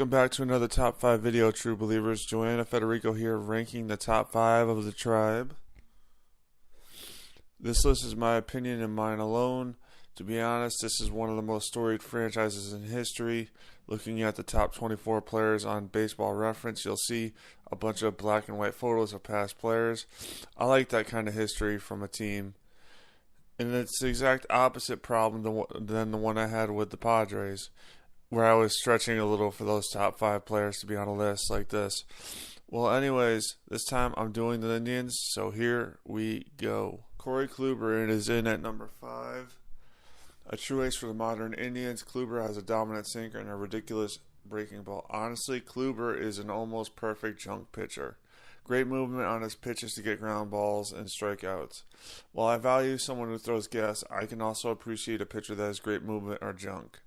Welcome back to another Top 5 video, true believers. Joanna Federico here, ranking the top 5 of the tribe. This list is my opinion and mine alone. To be honest, this is one of the most storied franchises in history. Looking at the top 24 players on Baseball Reference, you'll see a bunch of black and white photos of past players. I like that kind of history from a team. And it's the exact opposite problem than the one I had with the Padres, where I was stretching a little for those top 5 players to be on a list like this. Well, anyways, this time I'm doing the Indians, so here we go. Corey Kluber is in at number 5. A true ace for the modern Indians. Kluber has a dominant sinker and a ridiculous breaking ball. Honestly, Kluber is an almost perfect junk pitcher. Great movement on his pitches to get ground balls and strikeouts. While I value someone who throws gas, I can also appreciate a pitcher that has great movement or junk.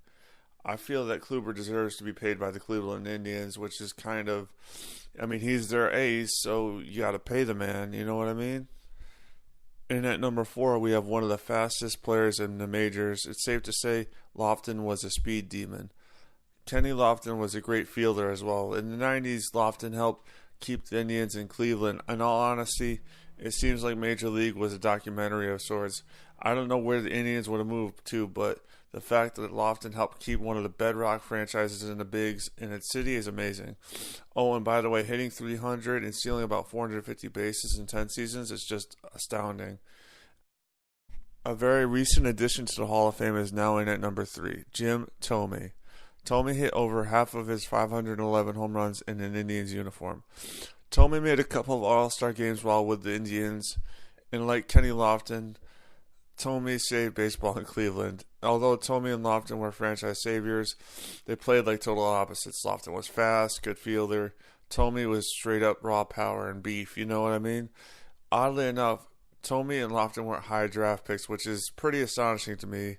I feel that Kluber deserves to be paid by the Cleveland Indians, which is kind of, he's their ace, so you got to pay the man, you know what I mean? And at number 4, we have one of the fastest players in the majors. It's safe to say Lofton was a speed demon. Kenny Lofton was a great fielder as well. In the 90s, Lofton helped keep the Indians in Cleveland. In all honesty, it seems like Major League was a documentary of sorts. I don't know where the Indians would have moved to, but the fact that Lofton helped keep one of the bedrock franchises in the bigs in its city is amazing. Oh, and by the way, hitting 300 and stealing about 450 bases in 10 seasons is just astounding. A very recent addition to the Hall of Fame is now in at number 3, Jim Thome. Thome hit over half of his 511 home runs in an Indians uniform. Thome made a couple of All-Star games while with the Indians, and like Kenny Lofton, Thome saved baseball in Cleveland. Although Thome and Lofton were franchise saviors, they played like total opposites. Lofton was fast, good fielder. Thome was straight up raw power and beef, you know what I mean? Oddly enough, Thome and Lofton weren't high draft picks, which is pretty astonishing to me.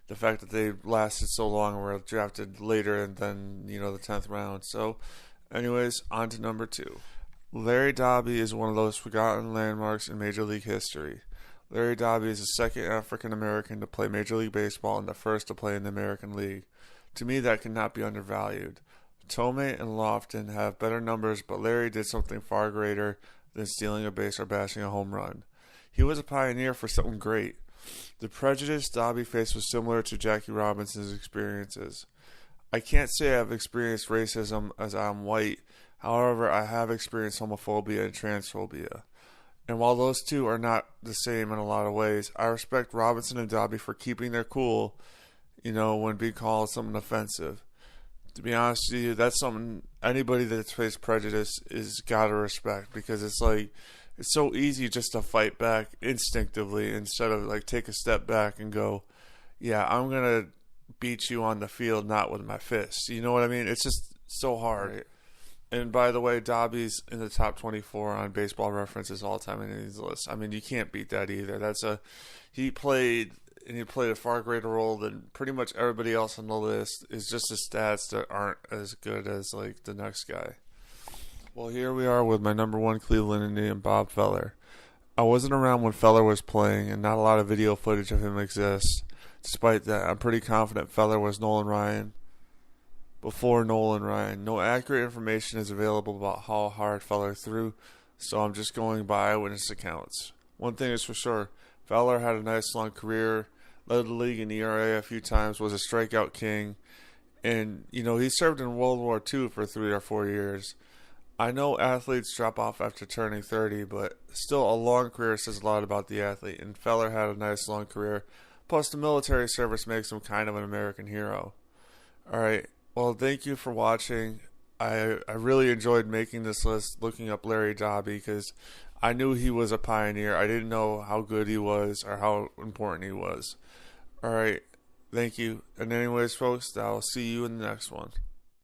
The fact that they lasted so long and were drafted later than, the 10th round. So, anyways, on to number 2. Larry Doby is one of those forgotten landmarks in Major League history. Larry Doby is the second African-American to play Major League Baseball and the first to play in the American League. To me, that cannot be undervalued. Thome and Lofton have better numbers, but Larry did something far greater than stealing a base or bashing a home run. He was a pioneer for something great. The prejudice Doby faced was similar to Jackie Robinson's experiences. I can't say I've experienced racism as I'm white. However, I have experienced homophobia and transphobia. And while those two are not the same in a lot of ways, I respect Robinson and Doby for keeping their cool, when being called something offensive. To be honest with you, that's something anybody that's faced prejudice is gotta respect, because it's so easy just to fight back instinctively instead of take a step back and go, yeah, I'm gonna beat you on the field, not with my fists. You know what I mean? It's just so hard. Right. And by the way, Doby's in the top 24 on Baseball Reference's all-time innings list. You can't beat that either. He played a far greater role than pretty much everybody else on the list. It's just the stats that aren't as good as the next guy. Well, here we are with my number 1 Cleveland Indian, Bob Feller. I wasn't around when Feller was playing, and not a lot of video footage of him exists. Despite that, I'm pretty confident Feller was Nolan Ryan before Nolan Ryan. No accurate information is available about how hard Feller threw, so I'm just going by eyewitness accounts. One thing is for sure, Feller had a nice long career, led the league in ERA a few times, was a strikeout king, and he served in World War II for 3 or 4 years. I know athletes drop off after turning 30, but still a long career says a lot about the athlete, and Feller had a nice long career. Plus, the military service makes him kind of an American hero. Alright, well, thank you for watching. I really enjoyed making this list, looking up Larry Doby, because I knew he was a pioneer. I didn't know how good he was or how important he was. Alright, thank you. And anyways, folks, I'll see you in the next one.